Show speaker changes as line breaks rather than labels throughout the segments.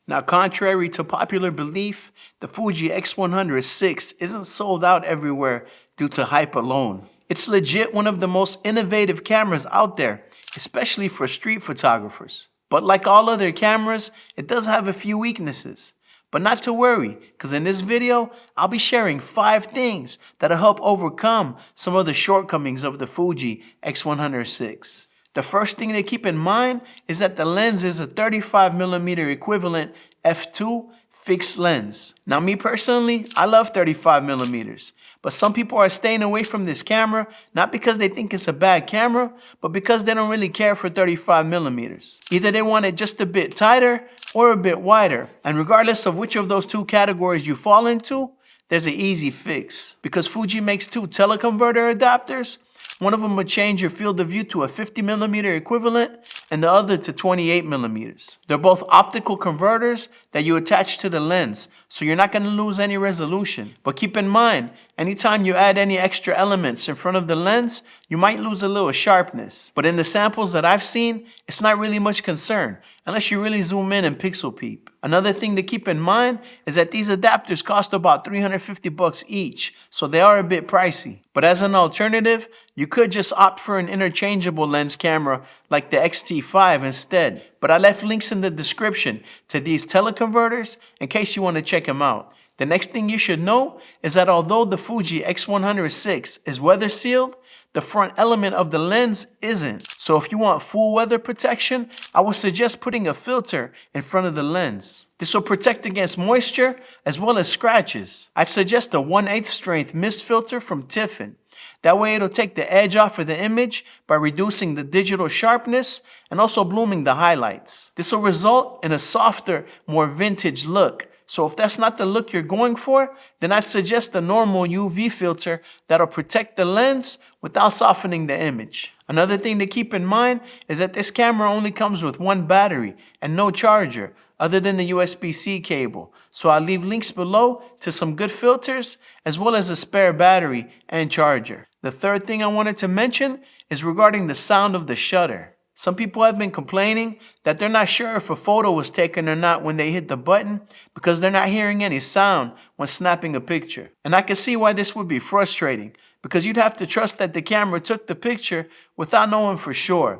Now, contrary to popular belief, the Fuji X100VI isn't sold out everywhere due to hype alone. It's legit one of the most innovative cameras out there, especially for street photographers. But like all other cameras, it does have a few weaknesses. But not to worry, because in this video, I'll be sharing 5 things that'll help overcome some of the shortcomings of the Fuji X100VI. The first thing to keep in mind is that the lens is a 35mm equivalent f2 fixed lens. Now me personally, I love 35mm, but some people are staying away from this camera not because they think it's a bad camera, but because they don't really care for 35mm. Either they want it just a bit tighter or a bit wider, and regardless of which of those two categories you fall into, there's an easy fix. Because Fuji makes 2 teleconverter adapters. One of them will change your field of view to a 50mm equivalent and the other to 28mm. They're both optical converters that you attach to the lens, so you're not going to lose any resolution. But keep in mind, anytime you add any extra elements in front of the lens, you might lose a little sharpness. But in the samples that I've seen, it's not really much concern, unless you really zoom in and pixel peep. Another thing to keep in mind is that these adapters cost about $350 each, so they are a bit pricey. But as an alternative, you could just opt for an interchangeable lens camera like the X-T5 instead. But I left links in the description to these teleconverters in case you want to check them out. The next thing you should know is that although the Fuji X100VI is weather sealed, the front element of the lens isn't. So if you want full weather protection, I would suggest putting a filter in front of the lens. This will protect against moisture as well as scratches. I'd suggest a 1/8 strength mist filter from Tiffin. That way it'll take the edge off of the image by reducing the digital sharpness and also blooming the highlights. This will result in a softer, more vintage look. So if that's not the look you're going for, then I'd suggest a normal UV filter that'll protect the lens without softening the image. Another thing to keep in mind is that this camera only comes with 1 battery and no charger other than the USB-C cable. So I'll leave links below to some good filters as well as a spare battery and charger. The third thing I wanted to mention is regarding the sound of the shutter. Some people have been complaining that they're not sure if a photo was taken or not when they hit the button because they're not hearing any sound when snapping a picture. And I can see why this would be frustrating because you'd have to trust that the camera took the picture without knowing for sure.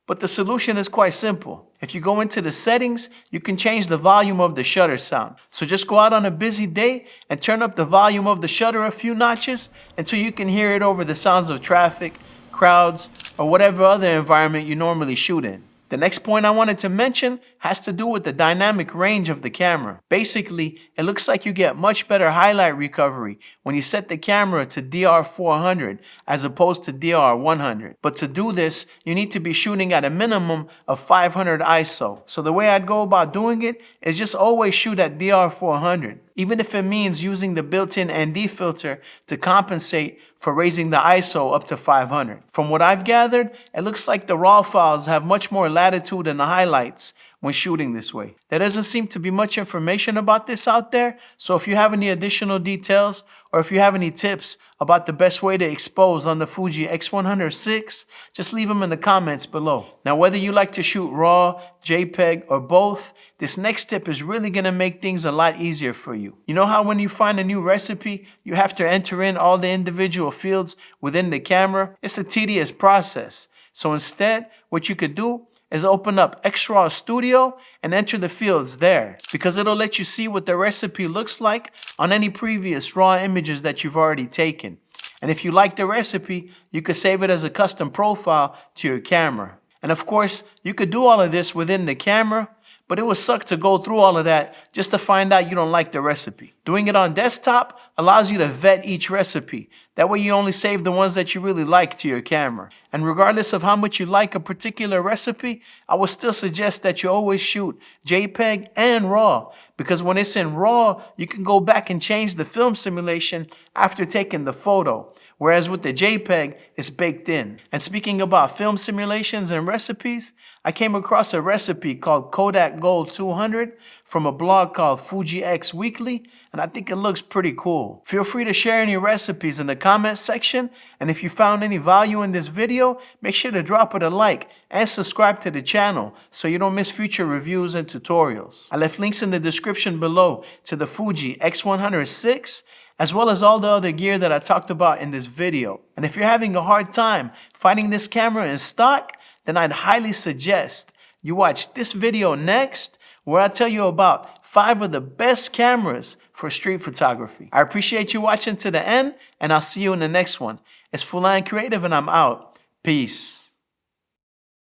But the solution is quite simple. If you go into the settings, you can change the volume of the shutter sound. So just go out on a busy day and turn up the volume of the shutter a few notches until you can hear it over the sounds of traffic, crowds, or whatever other environment you normally shoot in. The next point I wanted to mention has to do with the dynamic range of the camera. Basically, it looks like you get much better highlight recovery when you set the camera to DR400 as opposed to DR100. But to do this, you need to be shooting at a minimum of 500 ISO. So the way I'd go about doing it is just always shoot at DR400. Even if it means using the built-in ND filter to compensate for raising the ISO up to 500. From what I've gathered, it looks like the RAW files have much more latitude in the highlights when shooting this way. There doesn't seem to be much information about this out there, so if you have any additional details or if you have any tips about the best way to expose on the Fuji X100VI, just leave them in the comments below. Now, whether you like to shoot RAW, JPEG, or both, this next tip is really going to make things a lot easier for you. You know how when you find a new recipe, you have to enter in all the individual fields within the camera? It's a tedious process. So instead, what you could do is open up XRAW Studio and enter the fields there, because it'll let you see what the recipe looks like on any previous RAW images that you've already taken. And if you like the recipe, you could save it as a custom profile to your camera. And of course, you could do all of this within the camera, but it would suck to go through all of that just to find out you don't like the recipe. Doing it on desktop allows you to vet each recipe. That way you only save the ones that you really like to your camera. And regardless of how much you like a particular recipe, I would still suggest that you always shoot JPEG and RAW, because when it's in RAW, you can go back and change the film simulation after taking the photo. whereas with the JPEG, it's baked in. And speaking about film simulations and recipes, I came across a recipe called Kodak Gold 200 from a blog called Fuji X Weekly, and I think it looks pretty cool. Feel free to share any recipes in the comments section, and if you found any value in this video, make sure to drop it a like and subscribe to the channel so you don't miss future reviews and tutorials. I left links in the description below to the Fuji X100VI, as well as all the other gear that I talked about in this video. And if you're having a hard time finding this camera in stock, then I'd highly suggest you watch this video next, where I tell you about 5 of the best cameras for street photography. I appreciate you watching to the end, and I'll see you in the next one. It's Fulan Creative, and I'm out. Peace.